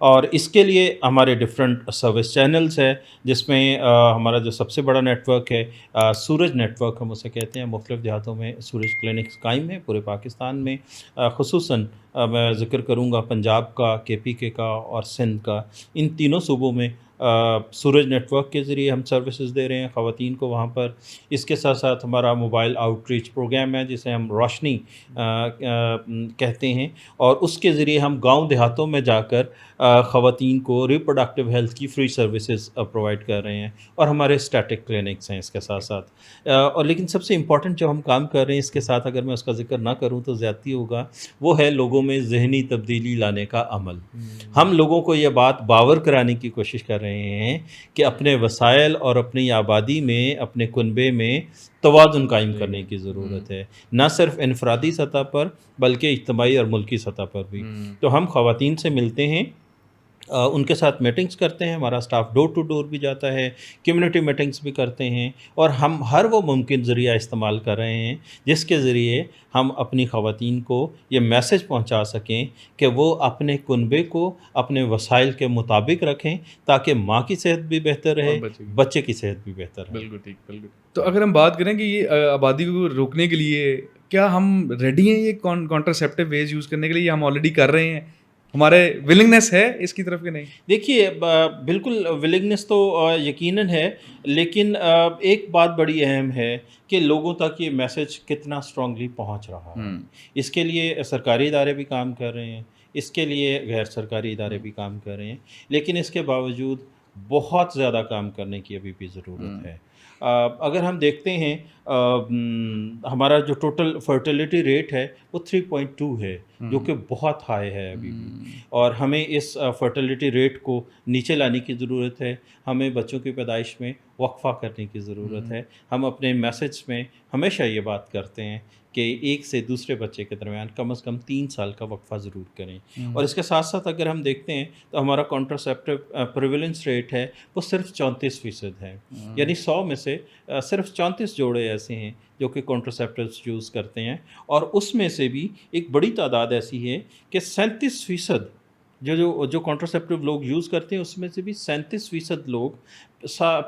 اور اس کے لیے ہمارے ڈفرینٹ سروس چینلز ہے، جس میں ہمارا جو سب سے بڑا نیٹ ورک ہے سورج نیٹ ورک ہم اسے کہتے ہیں، مختلف دیہاتوں میں سورج کلینکس قائم ہیں پورے پاکستان میں، خصوصاً میں ذکر کروں گا پنجاب کا، KPK کا اور سندھ کا، ان تینوں صوبوں میں سورج نیٹ ورک کے ذریعے ہم سروسز دے رہے ہیں خواتین کو وہاں پر۔ اس کے ساتھ ساتھ ہمارا موبائل آؤٹ ریچ پروگرام ہے جسے ہم روشنی کہتے ہیں، اور اس کے ذریعے ہم گاؤں دیہاتوں میں جا کر خواتین کو ریپروڈکٹیو ہیلتھ کی فری سروسز پرووائڈ کر رہے ہیں، اور ہمارے اسٹیٹک کلینکس ہیں اس کے ساتھ ساتھ۔ اور لیکن سب سے امپورٹنٹ جو ہم کام کر رہے ہیں اس کے ساتھ، اگر میں اس کا ذکر نہ کروں تو زیادتی ہوگا، وہ ہے لوگوں میں ذہنی تبدیلی لانے کا عمل۔ ہم لوگوں کو یہ بات باور کرانے کی کوشش کر رہے ہیں کہ اپنے وسائل اور اپنی آبادی میں، اپنے کنبے میں توازن قائم کرنے کی ضرورت ہے، نہ صرف انفرادی سطح پر بلکہ اجتماعی اور ملکی سطح پر بھی۔ تو ہم خواتین سے ملتے ہیں، ان کے ساتھ میٹنگز کرتے ہیں، ہمارا سٹاف ڈور ٹو ڈور بھی جاتا ہے، کمیونٹی میٹنگز بھی کرتے ہیں، اور ہم ہر وہ ممکن ذریعہ استعمال کر رہے ہیں جس کے ذریعے ہم اپنی خواتین کو یہ میسج پہنچا سکیں کہ وہ اپنے کنبے کو اپنے وسائل کے مطابق رکھیں، تاکہ ماں کی صحت بھی بہتر رہے، بچے کی صحت بھی بہتر رہے۔ بالکل ٹھیک، بالکل۔ تو اگر ہم بات کریں کہ یہ آبادی کو روکنے کے لیے کیا ہم ریڈی ہیں یہ کانٹراسیپٹیو ویز یوز کرنے کے لیے، یا ہم آلریڈی کر رہے ہیں؟ ہمارے ولنگنیس ہے اس کی طرف کہ نہیں؟ دیکھیے بالکل ولنگنیس تو یقیناً ہے، لیکن ایک بات بڑی اہم ہے کہ لوگوں تک یہ میسج کتنا اسٹرانگلی پہنچ رہا ہے۔ اس کے لیے سرکاری ادارے بھی کام کر رہے ہیں، اس کے لیے غیر سرکاری ادارے بھی کام کر رہے ہیں، لیکن اس کے باوجود بہت زیادہ کام کرنے کی ابھی بھی ضرورت ہے۔ اگر ہم دیکھتے ہیں ہمارا جو ٹوٹل فرٹیلیٹی ریٹ ہے وہ 3.2 ہے، جو کہ بہت ہائی ہے ابھی بھی، اور ہمیں اس فرٹیلیٹی ریٹ کو نیچے لانے کی ضرورت ہے۔ ہمیں بچوں کی پیدائش میں وقفہ کرنے کی ضرورت ہے۔ ہم اپنے میسج میں ہمیشہ یہ بات کرتے ہیں کہ ایک سے دوسرے بچے کے درمیان کم از کم 3 سال کا وقفہ ضرور کریں، اور اس کے ساتھ ساتھ اگر ہم دیکھتے ہیں تو ہمارا کانٹراسیپٹیو پریویلنس ریٹ ہے وہ صرف 34% ہے، یعنی 100 میں سے صرف 34 جوڑے ایسے ہیں جو کہ کانٹراسیپٹیوز یوز کرتے ہیں، اور اس میں سے بھی ایک بڑی تعداد ایسی ہے کہ 37% جو کانٹراسیپٹیو لوگ یوز کرتے ہیں، اس میں سے بھی 37% لوگ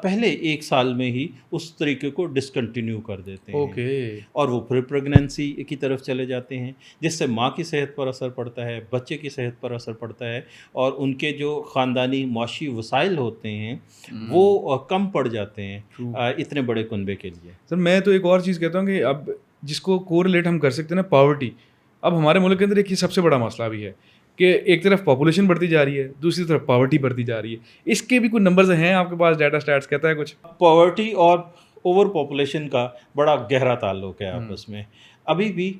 پہلے 1 سال میں ہی اس طریقے کو ڈسکنٹینیو کر دیتے ہیں، اور وہ پھر پریگنینسی کی طرف چلے جاتے ہیں، جس سے ماں کی صحت پر اثر پڑتا ہے، بچے کی صحت پر اثر پڑتا ہے، اور ان کے جو خاندانی معاشی وسائل ہوتے ہیں وہ کم پڑ جاتے ہیں اتنے بڑے کنبے کے لیے۔ سر میں تو ایک اور چیز کہتا ہوں کہ اب جس کو کوریلیٹ ہم کر سکتے ہیں نا، پاورٹی، اب ہمارے ملک کے اندر ایک سب سے بڑا مسئلہ بھی ہے کہ ایک طرف پاپولیشن بڑھتی جا رہی ہے، دوسری طرف پاورٹی بڑھتی جا رہی ہے۔ اس کے بھی کوئی نمبرز ہیں آپ کے پاس، ڈیٹا سٹیٹس کہتا ہے کچھ؟ پاورٹی اور اوور پاپولیشن کا بڑا گہرا تعلق ہے آپس میں۔ ابھی بھی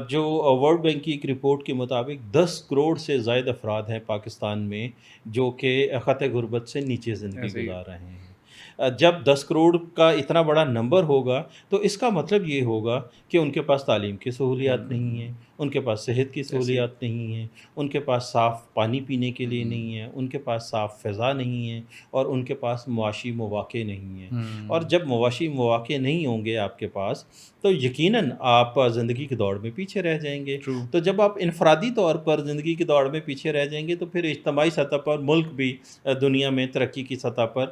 جو ورلڈ بینک کی ایک رپورٹ کے مطابق 10 کروڑ سے زائد افراد ہیں پاکستان میں جو کہ خطِ غربت سے نیچے زندگی گزار رہے ہیں۔ جب 10 کروڑ کا اتنا بڑا نمبر ہوگا تو اس کا مطلب یہ ہوگا کہ ان کے پاس تعلیم کی سہولیات نہیں ہیں، ان کے پاس صحت کی سہولیات نہیں ہیں، ان کے پاس صاف پانی پینے کے لیے نہیں ہے، ان کے پاس صاف فضا نہیں ہے، اور ان کے پاس معاشی مواقع نہیں ہیں۔ اور جب معاشی مواقع نہیں ہوں گے آپ کے پاس تو یقیناً آپ زندگی کی دوڑ میں پیچھے رہ جائیں گے۔ تو جب آپ انفرادی طور پر زندگی کی دوڑ میں پیچھے رہ جائیں گے تو پھر اجتماعی سطح پر ملک بھی دنیا میں ترقی کی سطح پر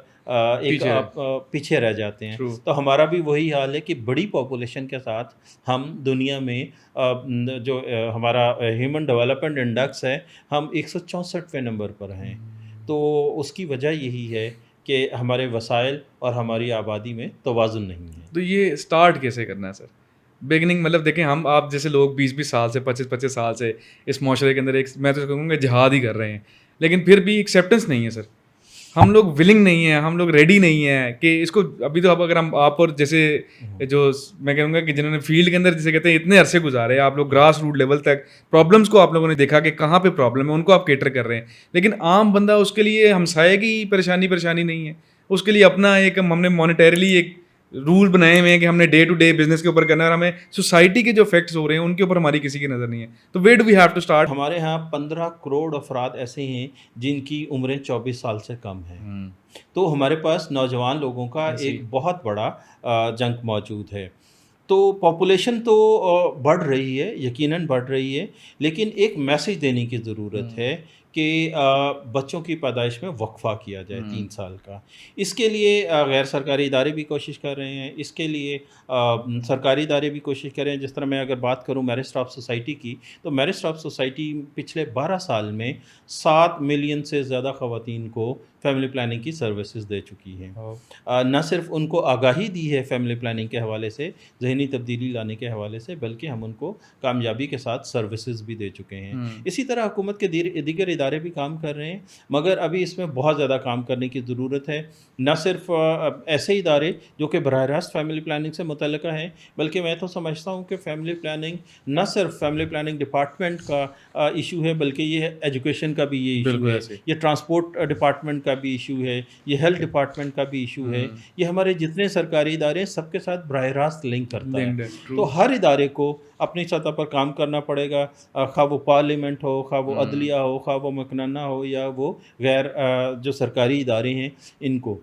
پیچھے رہ جاتے ہیں۔ تو ہمارا بھی وہی حال ہے کہ بڑی پاپولیشن کے ساتھ ہم دنیا میں جو ہمارا ہیومن ڈیولپمنٹ انڈیکس ہے، ہم 164ویں نمبر پر ہیں۔ تو اس کی وجہ یہی ہے کہ ہمارے وسائل اور ہماری آبادی میں توازن نہیں ہے۔ تو یہ سٹارٹ کیسے کرنا ہے سر؟ بگننگ مطلب دیکھیں، ہم آپ جیسے لوگ 20 سال سے 25 سال سے اس معاشرے کے اندر ایک میں تو کہوں گا جہاد ہی کر رہے ہیں، لیکن پھر بھی ایکسیپٹنس نہیں ہے سر۔ ہم لوگ ولنگ نہیں ہیں، ہم لوگ ریڈی نہیں ہیں کہ اس کو ابھی تو اگر ہم آپ اور جیسے جو میں کہوں گا کہ جنہوں نے فیلڈ کے اندر جسے کہتے ہیں اتنے عرصے گزارے، آپ لوگ گراس روٹ لیول تک پرابلمس کو آپ لوگوں نے دیکھا کہ کہاں پہ پرابلم ہے، ان کو آپ کیٹر کر رہے ہیں، لیکن عام بندہ اس کے لیے ہمسائے کی پریشانی نہیں ہے، اس کے لیے اپنا ایک ہم نے مانیٹریلی ایک رول بنائے ہوئے ہیں کہ ہم نے ڈے ٹو ڈے بزنس کے اوپر کرنا ہے، اور ہمیں سوسائٹی کے جو فیکٹس ہو رہے ہیں ان کے اوپر ہماری کسی کی نظر نہیں ہے۔ تو where do we have to start? ہمارے ہاں 15 کروڑ افراد ایسے ہیں جن کی عمریں 24 سال سے کم ہیں، تو ہمارے پاس نوجوان لوگوں کا ایک بہت بڑا جنک موجود ہے۔ تو پاپولیشن تو بڑھ رہی ہے، یقیناً بڑھ رہی ہے، لیکن ایک میسج دینے کی ضرورت ہے کہ بچوں کی پیدائش میں وقفہ کیا جائے 3 سال کا. اس کے لیے غیر سرکاری ادارے بھی کوشش کر رہے ہیں, اس کے لیے سرکاری ادارے بھی کوشش کر رہے ہیں. جس طرح میں اگر بات کروں میرج اسٹاف سوسائٹی کی, تو میرج اسٹاف سوسائٹی پچھلے 12 سال میں 7 ملین سے زیادہ خواتین کو فیملی پلاننگ کی سروسز دے چکی ہیں. نہ صرف ان کو آگاہی دی ہے فیملی پلاننگ کے حوالے سے, ذہنی تبدیلی لانے کے حوالے سے, بلکہ ہم ان کو کامیابی کے ساتھ سروسز بھی دے چکے ہیں. اسی طرح حکومت کے دیگر ادارے بھی کام کر رہے ہیں, مگر ابھی اس میں بہت زیادہ کام کرنے کی ضرورت ہے. نہ صرف ایسے ادارے جو کہ براہ راست فیملی پلاننگ سے متعلقہ ہیں, بلکہ میں تو سمجھتا ہوں کہ فیملی پلاننگ نہ صرف فیملی پلاننگ ڈپارٹمنٹ کا ایشو ہے, بلکہ یہ ایجوکیشن کا بھی یہ ایشو ہے, یہ ٹرانسپورٹ ڈپارٹمنٹ کا بھی ایشو ہے, یہ ہیلتھ ڈپارٹمنٹ کا بھی ایشو ہے. یہ ہمارے جتنے سرکاری ادارے ہیں سب کے ساتھ براہ راست لنک کرتا ہے. تو ہر ادارے کو اپنی سطح پر کام کرنا پڑے گا, خواہ وہ پارلیمنٹ ہو, خواہ وہ عدلیہ ہو, خواہ وہ مقننہ ہو, یا وہ غیر جو سرکاری ادارے ہیں ان کو.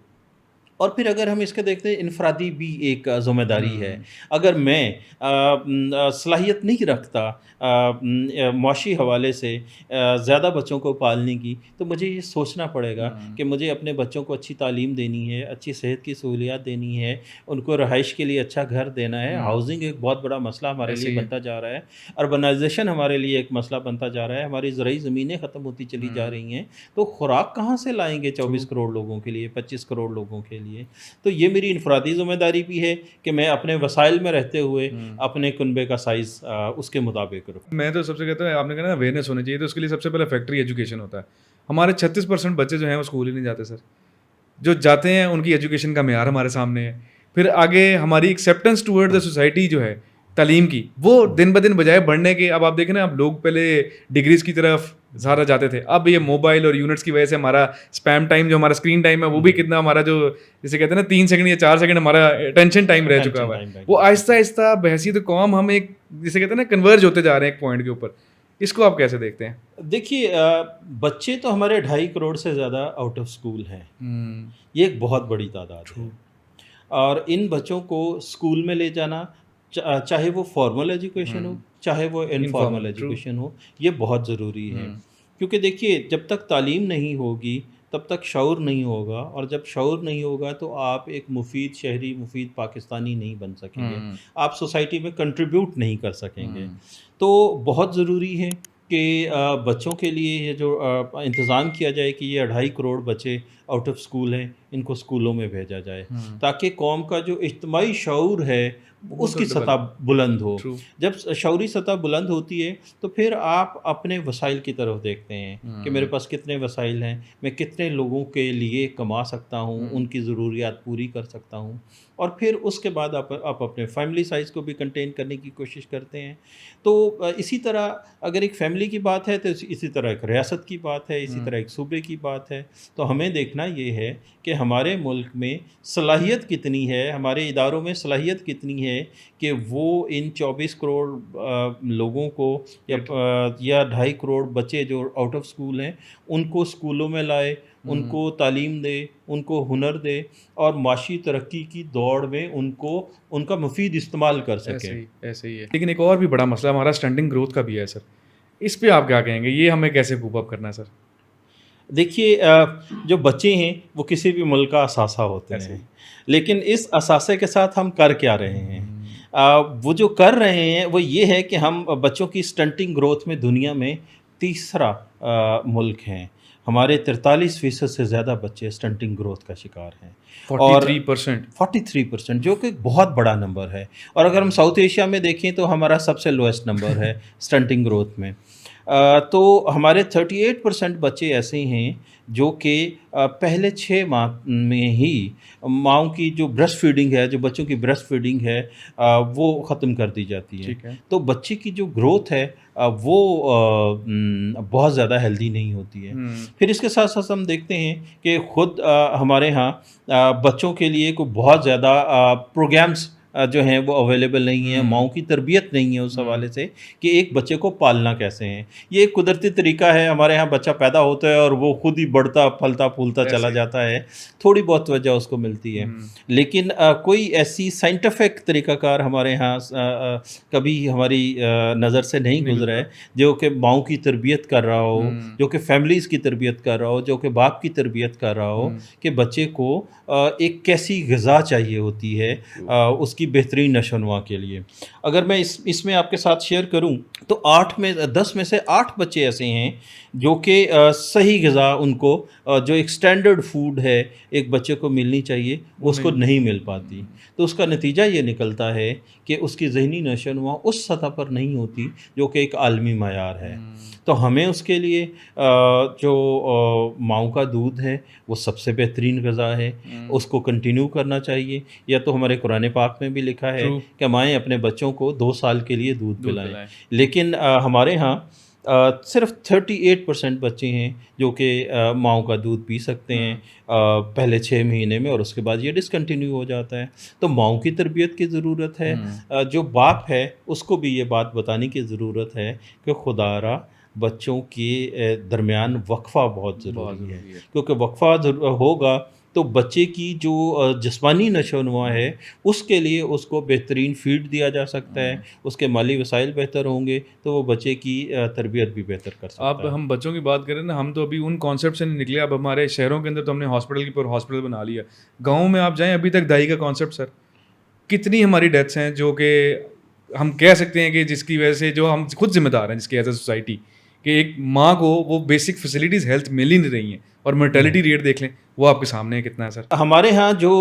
اور پھر اگر ہم اس کے دیکھتے ہیں, انفرادی بھی ایک ذمہ داری ہے. اگر میں صلاحیت نہیں رکھتا معاشی حوالے سے زیادہ بچوں کو پالنے کی, تو مجھے یہ سوچنا پڑے گا کہ مجھے اپنے بچوں کو اچھی تعلیم دینی ہے, اچھی صحت کی سہولیات دینی ہے, ان کو رہائش کے لیے اچھا گھر دینا ہے. ہاؤسنگ ایک بہت بڑا مسئلہ ہمارے لیے بنتا جا رہا ہے, اربنائزیشن ہمارے لیے ایک مسئلہ بنتا جا رہا ہے, ہماری زرعی زمینیں ختم ہوتی چلی جا رہی ہیں. تو خوراک کہاں سے لائیں گے 24 کروڑ لوگوں کے لیے, 25 کروڑ لوگوں کے لیے؟ تو یہ میری انفرادی ذمہ داری بھی ہے کہ میں اپنے وسائل میں رہتے ہوئے اپنے کنبے کا سائز اس کے مطابق رکھوں. میں تو سب سے کہتا ہوں, آپ نے کہا نا اویئرنیس ہونی چاہیے, تو اس کے لیے سب سے پہلے فیکٹری ایجوکیشن ہوتا ہے. ہمارے 36% بچے جو ہیں وہ اسکول ہی نہیں جاتے سر. جو جاتے ہیں ان کی ایجوکیشن کا معیار ہمارے سامنے ہے. پھر آگے ہماری ایکسیپٹنس ٹورڈ دا سوسائٹی جو ہے تعلیم کی, وہ دن بدن بجائے بڑھنے کے, اب آپ دیکھیں نا, اب لوگ پہلے ڈگریز کی طرف زیادہ جاتے تھے, اب یہ موبائل اور یونٹس کی وجہ سے ہمارا اسپیم ٹائم, جو ہمارا اسکرین ٹائم ہے, وہ بھی کتنا ہمارا, جو جسے کہتے ہیں نا 3 سیکنڈ یا 4 سیکنڈ ہمارا اٹینشن ٹائم رہ چکا ہوا ہے. وہ آہستہ آہستہ بحیثیت قوم ہم ایک جسے کہتے ہیں نا کنورج ہوتے جا رہے ہیں ایک پوائنٹ کے اوپر. اس کو آپ کیسے دیکھتے ہیں؟ دیکھیے, بچے تو ہمارے 2.5 کروڑ سے زیادہ آؤٹ آف اسکول ہیں. یہ ایک بہت بڑی تعداد ہے, اور ان بچوں کو اسکول میں لے جانا, چاہے وہ فارمل ایجوکیشن ہو چاہے وہ انفارمل ایجوکیشن ہو, یہ بہت ضروری ہے. کیونکہ دیکھیے, جب تک تعلیم نہیں ہوگی تب تک شعور نہیں ہوگا, اور جب شعور نہیں ہوگا تو آپ ایک مفید شہری, مفید پاکستانی نہیں بن سکیں گے, آپ سوسائٹی میں کنٹریبیوٹ نہیں کر سکیں گے. تو بہت ضروری ہے کہ بچوں کے لیے یہ جو انتظام کیا جائے کہ یہ 2.5 کروڑ بچے آؤٹ آف اسکول ہیں, ان کو اسکولوں میں بھیجا جائے, تاکہ قوم کا جو اجتماعی شعور ہے اس کی سطح بلند ہو. جب شعوری سطح بلند ہوتی ہے تو پھر آپ اپنے وسائل کی طرف دیکھتے ہیں کہ میرے پاس کتنے وسائل ہیں, میں کتنے لوگوں کے لیے کما سکتا ہوں, ان کی ضروریات پوری کر سکتا ہوں, اور پھر اس کے بعد آپ اپنے فیملی سائز کو بھی کنٹین کرنے کی کوشش کرتے ہیں. تو اسی طرح اگر ایک فیملی کی بات ہے تو اسی طرح ایک ریاست کی بات ہے, اسی طرح ایک صوبے کی بات ہے. تو ہمیں دیکھنا یہ ہے کہ ہمارے ملک میں صلاحیت کتنی ہے, ہمارے اداروں میں صلاحیت کتنی ہے کہ وہ ان 24 کروڑ لوگوں کو یا 2.5 کروڑ بچے جو آؤٹ آف اسکول ہیں ان کو اسکولوں میں لائے, ان کو تعلیم دے, ان کو ہنر دے, اور معاشی ترقی کی دوڑ میں ان کا مفید استعمال کر سکے. ایسے ہی ہے. لیکن ایک اور بھی بڑا مسئلہ ہمارا اسٹنٹنگ گروتھ کا بھی ہے سر. اس پہ آپ کیا کہیں گے, یہ ہمیں کیسے کوپ اپ کرنا ہے سر؟ دیکھیے, جو بچے ہیں وہ کسی بھی ملک کا اثاثہ ہوتے ہیں, لیکن اس اثاثے کے ساتھ ہم کر کیا رہے ہیں؟ وہ جو کر رہے ہیں وہ یہ ہے کہ ہم بچوں کی اسٹنٹنگ گروتھ میں دنیا میں 3را ملک ہیں. ہمارے 43% سے زیادہ بچے اسٹنٹنگ گروتھ کا شکار ہیں, 43%, جو کہ بہت بڑا نمبر ہے. اور اگر ہم ساؤتھ ایشیا میں دیکھیں تو ہمارا سب سے لوئسٹ نمبر ہے اسٹنٹنگ گروتھ میں. تو ہمارے 38% بچے ایسے ہیں جو کہ پہلے 6 ماہ میں ہی ماؤں کی جو بریسٹ فیڈنگ ہے, جو بچوں کی بریسٹ فیڈنگ ہے, وہ ختم کر دی جاتی ہے. تو بچے کی جو گروتھ ہے وہ بہت زیادہ ہیلدی نہیں ہوتی ہے. پھر اس کے ساتھ ساتھ ہم دیکھتے ہیں کہ خود ہمارے ہاں بچوں کے لیے کو بہت زیادہ پروگرامز جو ہیں وہ اویلیبل نہیں ہیں, ماؤں کی تربیت نہیں ہے اس حوالے سے کہ ایک بچے کو پالنا کیسے ہیں. یہ ایک قدرتی طریقہ ہے, ہمارے یہاں بچہ پیدا ہوتا ہے اور وہ خود ہی بڑھتا پھلتا پھولتا چلا جاتا ہے, تھوڑی بہت وجہ اس کو ملتی ہے, لیکن کوئی ایسی سائنٹیفک طریقہ کار ہمارے یہاں کبھی ہماری نظر سے نہیں گزرا ہے جو کہ ماؤں کی تربیت کر رہا ہو, جو کہ فیملیز کی تربیت کر رہا ہو, جو کہ باپ کی تربیت کر رہا ہو کہ بچے کو ایک کیسی غذا چاہیے ہوتی ہے اس کی بہترین نشو و نما کے لیے. اگر میں اس میں آپ کے ساتھ شیئر کروں تو 10 میں سے 8 بچے ایسے ہیں جو کہ صحیح غذا ان کو جو ایک سٹینڈرڈ فوڈ ہے ایک بچے کو ملنی چاہیے وہ اس کو نہیں مل پاتی. تو اس کا نتیجہ یہ نکلتا ہے کہ اس کی ذہنی نشو و نما اس سطح پر نہیں ہوتی جو کہ ایک عالمی معیار ہے. تو ہمیں اس کے لیے جو ماؤں کا دودھ ہے وہ سب سے بہترین غذا ہے, اس کو کنٹینیو کرنا چاہیے. یا تو ہمارے قرآن پاک میں بھی لکھا ہے کہ مائیں اپنے بچوں کو 2 سال کے لیے دودھ پلائیں, لیکن ہمارے ہاں صرف 38% بچے ہیں جو کہ ماؤں کا دودھ پی سکتے ہیں پہلے 6 مہینے میں, اور اس کے بعد یہ ڈسکنٹینیو ہو جاتا ہے. تو ماؤں کی تربیت کی ضرورت ہے. جو باپ ہے اس کو بھی یہ بات بتانے کی ضرورت ہے کہ خدا را بچوں کے درمیان وقفہ بہت ضروری ہے, کیونکہ وقفہ ہوگا تو بچے کی جو جسمانی نشو و نما ہے اس کے لیے اس کو بہترین فیڈ دیا جا سکتا ہے, اس کے مالی وسائل بہتر ہوں گے تو وہ بچے کی تربیت بھی بہتر کر سکتا ہے. اب ہم بچوں کی بات کریں نا, ہم تو ابھی ان کانسیپٹ سے نہیں نکلے. اب ہمارے شہروں کے اندر تو ہم نے ہاسپٹل کی پر ہاسپٹل بنا لیا, گاؤں میں آپ جائیں ابھی تک دائی کا کانسیپٹ سر. کتنی ہماری ڈیتھس ہیں جو کہ ہم کہہ سکتے ہیں کہ جس کی وجہ سے جو ہم خود ذمہ دار ہیں جس کی ایز اے سوسائٹی, کہ ایک ماں کو وہ بیسک فیسلٹیز ہیلتھ مل ہی نہیں رہی ہیں, اور مرٹیلٹی ریٹ دیکھ لیں وہ آپ کے سامنے ہے کتنا ہے سر. ہمارے ہاں جو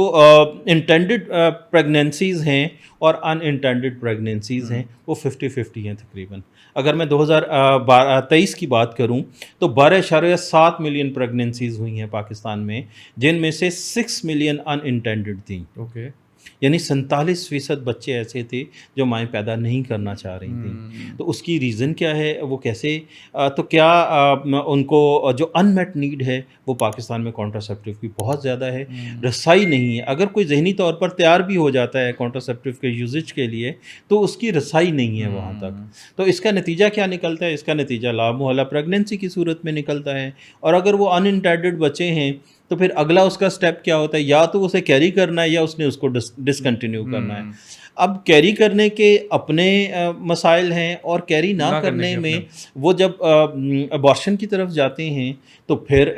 انٹینڈڈ پریگنینسیز ہیں اور ان انٹینڈڈ پریگنینسیز ہیں وہ 50-50 ہیں تقریباً. اگر میں 2023 کی بات کروں تو 12.7 ملین پریگنینسیز ہوئی ہیں پاکستان میں, جن میں سے 6 ملین ان انٹینڈڈ تھیں. اوکے, یعنی 47% بچے ایسے تھے جو مائیں پیدا نہیں کرنا چاہ رہی تھیں. تو اس کی ریزن کیا ہے, وہ کیسے, تو کیا ان کو جو ان میٹ نیڈ ہے وہ پاکستان میں کانٹراسیپٹیو کی بہت زیادہ ہے, رسائی نہیں ہے. اگر کوئی ذہنی طور پر تیار بھی ہو جاتا ہے کانٹراسیپٹیو کے یوزج کے لیے تو اس کی رسائی نہیں ہے وہاں تک. تو اس کا نتیجہ کیا نکلتا ہے, اس کا نتیجہ لامحالہ پریگننسی کی صورت میں نکلتا ہے. اور اگر وہ ان انٹینڈڈ بچے ہیں تو پھر اگلا اس کا سٹیپ کیا ہوتا ہے, یا تو اسے کیری کرنا ہے یا اس نے اس کو ڈسکنٹینیو کرنا ہے. اب کیری کرنے کے اپنے مسائل ہیں اور کیری نہ کرنے میں وہ جب ابارشن کی طرف جاتے ہیں تو پھر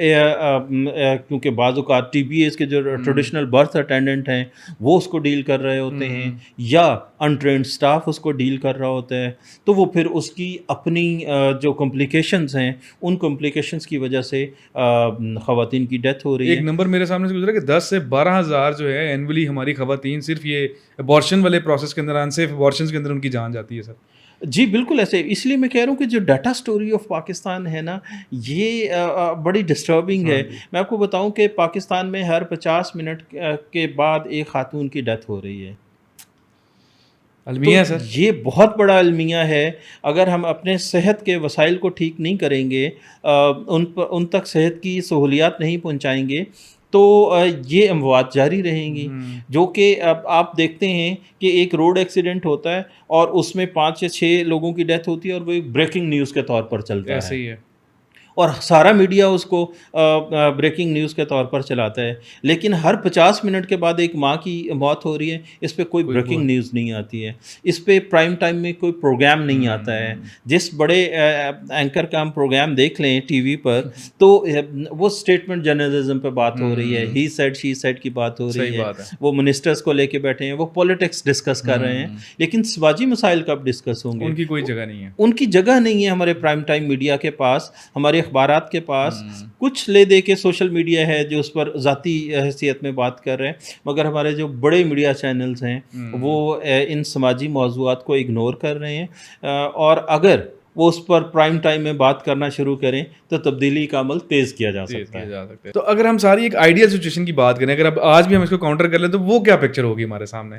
کیونکہ بعض اوقات ٹی بی ایس کے جو ٹریڈیشنل برتھ اٹینڈنٹ ہیں وہ اس کو ڈیل کر رہے ہوتے ہیں, یا انٹرینڈ سٹاف اس کو ڈیل کر رہا ہوتا ہے, تو وہ پھر اس کی اپنی جو کمپلیکیشنز ہیں ان کمپلیکیشنز کی وجہ سے خواتین کی ڈیتھ ہو رہی ہے. ایک نمبر میرے سامنے سے گزرا کہ 10 سے 12 ہزار جو ہے اینولی ہماری خواتین صرف یہ ابارشن والے پروسیس کے اندر, انسیف ابارشنز کے اندر ان کی جان جاتی ہے سر. جی بالکل ایسے. اس لیے میں کہہ رہا ہوں کہ جو ڈیٹا سٹوری آف پاکستان ہے نا یہ بڑی ڈسٹربنگ ہے. میں آپ کو بتاؤں کہ پاکستان میں ہر 50 منٹ کے بعد ایک خاتون کی ڈیتھ ہو رہی ہے. المیہ سر, یہ بہت بڑا المیہ ہے. اگر ہم اپنے صحت کے وسائل کو ٹھیک نہیں کریں گے, ان تک صحت کی سہولیات نہیں پہنچائیں گے تو یہ اموات جاری رہیں گی. جو کہ اب آپ دیکھتے ہیں کہ ایک روڈ ایکسیڈنٹ ہوتا ہے اور اس میں 5 یا 6 لوگوں کی ڈیتھ ہوتی ہے اور وہ ایک بریکنگ نیوز کے طور پر چلتا ہے. ایسے ہی ہے, اور سارا میڈیا اس کو بریکنگ نیوز کے طور پر چلاتا ہے. لیکن ہر 50 منٹ کے بعد ایک ماں کی موت ہو رہی ہے, اس پہ کوئی بریکنگ نیوز نہیں آتی ہے, اس پہ پرائم ٹائم میں کوئی پروگرام نہیں آتا ہے. جس بڑے اینکر کا ہم پروگرام دیکھ لیں ٹی وی پر تو وہ اسٹیٹمنٹ جرنلزم پہ بات ہو رہی ہے, ہی سیڈ شی سیڈ کی بات ہو رہی ہے, وہ منسٹرز کو لے کے بیٹھے ہیں, وہ پولیٹکس ڈسکس کر رہے ہیں, لیکن سماجی مسائل کب ڈسکس ہوں گے؟ ان کی کوئی جگہ نہیں ہے, ان کی جگہ نہیں ہے ہمارے پرائم ٹائم میڈیا کے پاس, ہمارے اخبارات کے پاس. کچھ لے دے کے سوشل میڈیا ہے جو اس پر ذاتی حیثیت میں بات کر رہے ہیں, مگر ہمارے جو بڑے میڈیا چینلز ہیں وہ ان سماجی موضوعات کو اگنور کر رہے ہیں. اور اگر وہ اس پر پرائم ٹائم میں بات کرنا شروع کریں تو تبدیلی کا عمل تیز کیا جا سکتا ہے. تو اگر ہم ساری ایک آئیڈیل سچویشن کی بات کریں, اگر اب آج بھی ہم اس کو کاؤنٹر کر لیں تو وہ کیا پکچر ہوگی ہمارے سامنے؟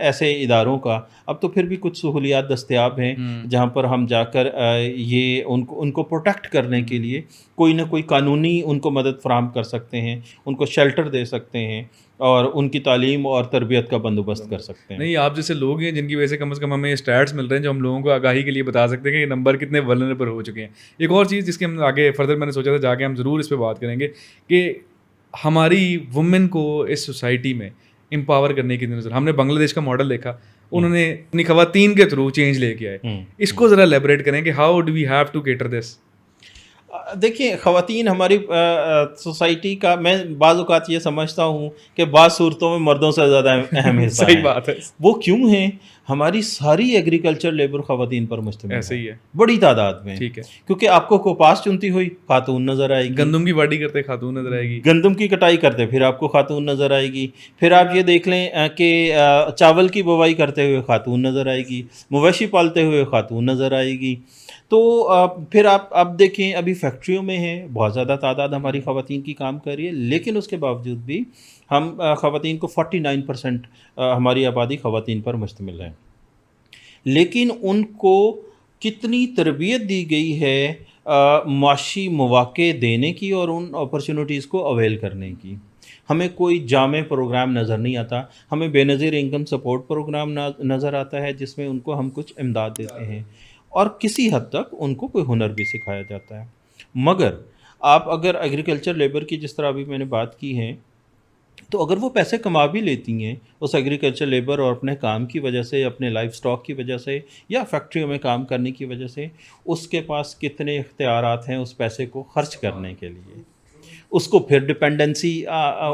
ایسے اداروں کا اب تو پھر بھی کچھ سہولیات دستیاب ہیں جہاں پر ہم جا کر یہ ان کو پروٹیکٹ کرنے کے لیے کوئی نہ کوئی قانونی ان کو مدد فراہم کر سکتے ہیں، ان کو شیلٹر دے سکتے ہیں اور ان کی تعلیم اور تربیت کا بندوبست کر سکتے ہیں۔ نہیں، آپ جیسے لوگ ہیں جن کی وجہ سے کم از کم ہمیں اسٹیٹس مل رہے ہیں جو ہم لوگوں کو آگاہی کے لیے بتا سکتے ہیں کہ یہ نمبر کتنے ولنریبل ہو چکے ہیں۔ ایک اور چیز جس کے ہم آگے فردر میں نے سوچا تھا جا کے ہم ضرور اس پہ بات کریں گے کہ ہماری وومن کو اس سوسائٹی میں امپاور کرنے کی نظر ہم نے بنگلہ دیش کا ماڈل دیکھا، انہوں نے اپنی خواتین کے تھرو چینج لے کے آئے، اس کو ذرا لیبریٹ کریں کہ how do we have to cater this. دیکھیں، خواتین ہماری سوسائٹی کا، میں بعض اوقات یہ سمجھتا ہوں کہ بعض صورتوں میں مردوں سے زیادہ اہم حصہ صحیح بات ہے۔ وہ کیوں ہیں؟ ہماری ساری ایگریکلچر لیبر خواتین پر مشتمل ایسے ہی ہے، بڑی تعداد میں، ٹھیک ہے، کیونکہ آپ کو کپاس چنتی ہوئی خاتون نظر آئے گی، گندم کی واڈی کرتے خاتون نظر آئے گی، گندم کی کٹائی کرتے پھر آپ کو خاتون نظر آئے گی، پھر آپ یہ دیکھ لیں کہ چاول کی بوائی کرتے ہوئے خاتون نظر آئے گی، مویشی پالتے ہوئے خاتون نظر آئے گی۔ تو پھر آپ اب دیکھیں، ابھی فیکٹریوں میں ہیں، بہت زیادہ تعداد ہماری خواتین کی کام کر رہی ہے، لیکن اس کے باوجود بھی ہم خواتین کو 49% ہماری آبادی خواتین پر مشتمل ہے، لیکن ان کو کتنی تربیت دی گئی ہے معاشی مواقع دینے کی اور ان اپرچونٹیز کو اویل کرنے کی۔ ہمیں کوئی جامع پروگرام نظر نہیں آتا، ہمیں بے نظیر انکم سپورٹ پروگرام نظر آتا ہے جس میں ان کو ہم کچھ امداد دیتے ہیں اور کسی حد تک ان کو کوئی ہنر بھی سکھایا جاتا ہے۔ مگر آپ اگر ایگریکلچر لیبر کی جس طرح ابھی میں نے بات کی ہے، تو اگر وہ پیسے کما بھی لیتی ہیں اس ایگریکلچر لیبر اور اپنے کام کی وجہ سے، اپنے لائف سٹاک کی وجہ سے یا فیکٹریوں میں کام کرنے کی وجہ سے، اس کے پاس کتنے اختیارات ہیں اس پیسے کو خرچ کرنے کے لیے؟ اس کو پھر ڈپینڈنسی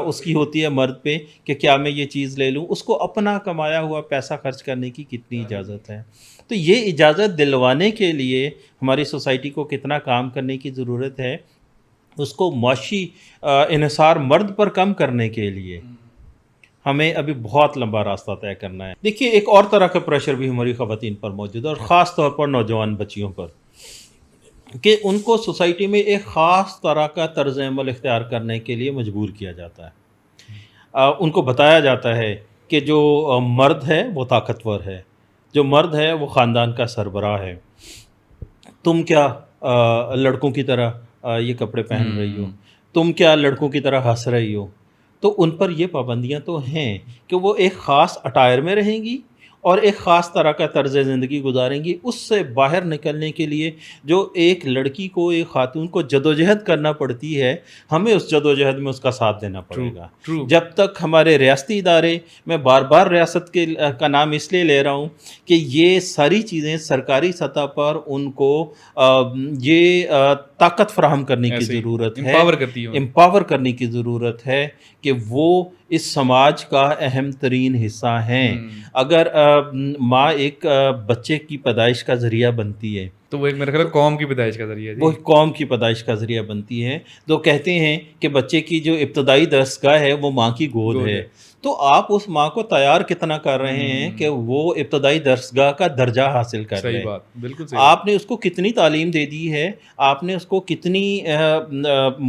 اس کی ہوتی ہے مرد پہ کہ کیا میں یہ چیز لے لوں، اس کو اپنا کمایا ہوا پیسہ خرچ کرنے کی کتنی اجازت ہے؟ تو یہ اجازت دلوانے کے لیے ہماری سوسائٹی کو کتنا کام کرنے کی ضرورت ہے، اس کو معاشی انحصار مرد پر کم کرنے کے لیے ہمیں ابھی بہت لمبا راستہ طے کرنا ہے۔ دیکھیے، ایک اور طرح کا پریشر بھی ہماری خواتین پر موجود ہے اور خاص طور پر نوجوان بچیوں پر، کہ ان کو سوسائٹی میں ایک خاص طرح کا طرز عمل اختیار کرنے کے لیے مجبور کیا جاتا ہے۔ ان کو بتایا جاتا ہے کہ جو مرد ہے وہ طاقتور ہے، جو مرد ہے وہ خاندان کا سربراہ ہے، تم کیا لڑکوں کی طرح یہ کپڑے پہن رہی ہو، تم کیا لڑکوں کی طرح ہنس رہی ہو۔ تو ان پر یہ پابندیاں تو ہیں کہ وہ ایک خاص اٹائر میں رہیں گی اور ایک خاص طرح کا طرز زندگی گزاریں گی۔ اس سے باہر نکلنے کے لیے جو ایک لڑکی کو، ایک خاتون کو جدوجہد کرنا پڑتی ہے، ہمیں اس جدوجہد میں اس کا ساتھ دینا پڑے گا۔ جب تک ہمارے ریاستی ادارے، میں بار بار ریاست کا نام اس لیے لے رہا ہوں کہ یہ ساری چیزیں سرکاری سطح پر ان کو یہ طاقت فراہم کرنے کی ضرورت ہے، امپاور کرنے کی ضرورت ہے کہ وہ اس سماج کا اہم ترین حصہ ہیں۔ اگر ماں ایک بچے کی پیدائش کا ذریعہ بنتی ہے تو وہ ایک میرا خیال قوم کی پیدائش کا ذریعہ، وہ قوم کی پیدائش کا ذریعہ بنتی ہے۔ تو کہتے ہیں کہ بچے کی جو ابتدائی درسگاہ ہے وہ ماں کی گود ہے، تو آپ اس ماں کو تیار کتنا کر رہے ہیں کہ وہ ابتدائی درسگاہ کا درجہ حاصل کر رہے ہیں؟ بالکل صحیح۔ آپ نے اس کو کتنی تعلیم دے دی ہے، آپ نے اس کو کتنی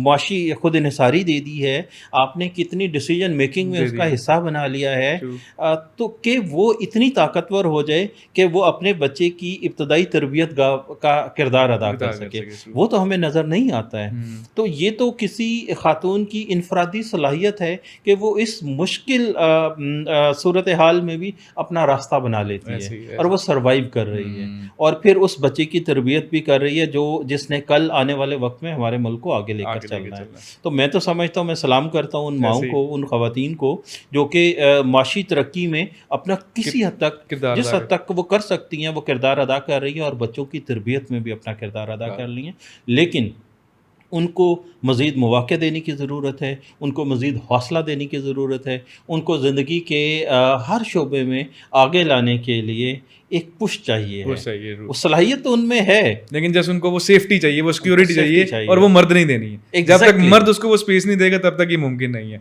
معاشی خود انحصاری دے دی ہے، آپ نے کتنی ڈیسیجن میکنگ میں اس کا حصہ بنا لیا ہے، تو کہ وہ اتنی طاقتور ہو جائے کہ وہ اپنے بچے کی ابتدائی تربیت کا کردار ادا کر سکے، وہ تو ہمیں نظر نہیں آتا ہے۔ تو یہ تو کسی خاتون کی انفرادی صلاحیت ہے کہ وہ اس مشکل صورتحال میں بھی اپنا راستہ بنا لیتی ہے اور وہ سروائیو کر رہی ہے، اور پھر اس بچے کی تربیت بھی کر رہی ہے جس نے کل آنے والے وقت میں ہمارے ملک کو آگے لے کر چلنا ہے۔ تو میں تو سمجھتا ہوں، میں سلام کرتا ہوں ان ماؤں کو، ان خواتین کو جو کہ معاشی ترقی میں اپنا کسی حد تک، جس حد تک وہ کر سکتی ہیں وہ کردار ادا کر رہی ہیں، اور بچوں کی تربیت میں بھی اپنا کردار ادا کر لی ہیں، لیکن ان کو مزید مواقع دینے کی ضرورت ہے، ان کو مزید حوصلہ دینے کی ضرورت ہے، ان کو زندگی کے ہر شعبے میں آگے لانے کے لیے ایک push چاہیے وہ ہے. چاہیے وہ صلاحیت تو ان میں ہے, لیکن جیسے ان کو وہ سیفٹی چاہیے, وہ سیکیورٹی چاہیے, چاہیے. اور وہ مرد نہیں دینی ہے. جب تک مرد اس کو وہ اسپیس نہیں دے گا تب تک یہ ممکن نہیں ہے.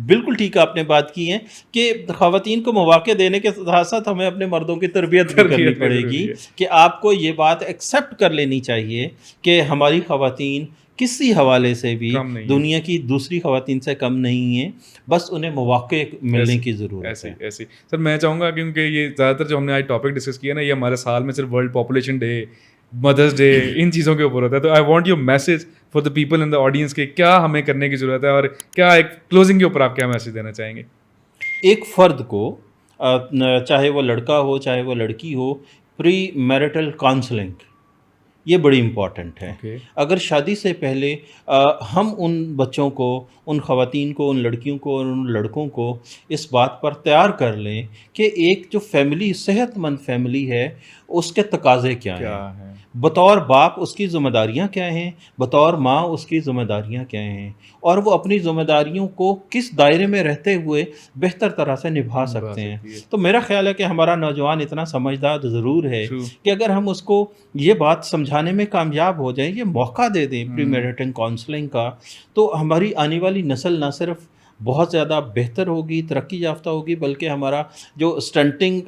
بالکل ٹھیک آپ نے بات کی ہے کہ خواتین کو مواقع دینے کے ساتھ ساتھ ہمیں اپنے مردوں کی تربیت بھی کرنی پڑے گی کہ آپ کو یہ بات ایکسیپٹ کر لینی چاہیے کہ ہماری خواتین کسی حوالے سے بھی دنیا کی دوسری خواتین سے کم نہیں ہیں, بس انہیں مواقع ملنے کی ضرورت ہے. ایسی سر میں چاہوں گا کیونکہ یہ زیادہ تر جو ہم نے آج ٹاپک ڈسکس کیا نا, یہ ہمارے سال میں صرف ورلڈ پاپولیشن ڈے, مدرس ڈے, ان چیزوں کے اوپر ہوتا ہے. تو I want your message for the people in the audience کہ کیا ہمیں کرنے کی ضرورت ہے, اور کیا ایک کلوزنگ کے اوپر آپ کیا میسج دینا چاہیں گے. ایک فرد کو چاہے وہ لڑکا ہو چاہے وہ لڑکی ہو, پری میرٹل کاؤنسلنگ یہ بڑی امپورٹنٹ ہے. اگر شادی سے پہلے ہم ان بچوں کو, ان خواتین کو, ان لڑکیوں کو اور ان لڑکوں کو اس بات پر تیار کر لیں کہ ایک جو فیملی, صحت مند فیملی ہے, اس کے تقاضے کیا ہیں, بطور باپ اس کی ذمہ داریاں کیا ہیں, بطور ماں اس کی ذمہ داریاں کیا ہیں, اور وہ اپنی ذمہ داریوں کو کس دائرے میں رہتے ہوئے بہتر طرح سے نبھا سکتے ہیں. تو میرا خیال ہے کہ ہمارا نوجوان اتنا سمجھدار ضرور ہے کہ اگر ہم اس کو یہ بات سمجھانے میں کامیاب ہو جائیں, یہ موقع دے دیں پری میرٹل کاؤنسلنگ کا, تو ہماری آنے والی نسل نہ صرف بہت زیادہ بہتر ہوگی, ترقی یافتہ ہوگی, بلکہ ہمارا جو اسٹنٹنگ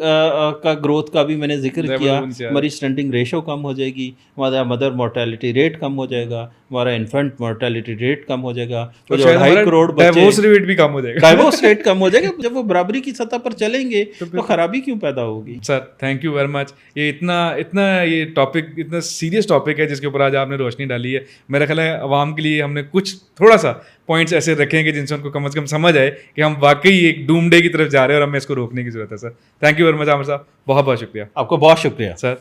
کا گروتھ کا بھی میں نے ذکر کیا, ہماری اسٹنٹنگ ریشو کم ہو جائے گی, ہمارا مدر مورٹیلٹی ریٹ کم ہو جائے گا, ہمارا انفنٹ مورٹیلٹی ریٹ کم ہو جائے گا, 2.5 کروڑ ڈائیورس ریٹ بھی کم ہو جائے گا. ڈائیورس ریٹ کم ہو جائے گا. جب وہ برابری کی سطح پر چلیں گے تو خرابی کیوں پیدا ہوگی. سر تھینک یو ویری مچ. یہ اتنا یہ ٹاپک اتنا سیریس ٹاپک ہے جس کے اوپر آج آپ نے روشنی ڈالی ہے. میرا خیال ہے عوام کے لیے ہم نے کچھ تھوڑا سا پوائنٹس ایسے رکھیں گے جن سے ان کو کم از کم سمجھ آئے کہ ہم واقعی ایک ڈوم ڈے کی طرف جا رہے ہیں اور ہمیں اس کو روکنے کی ضرورت ہے. Sir thank you very much Aamir صاحب, بہت بہت شکریہ. آپ کو بہت شکریہ سر.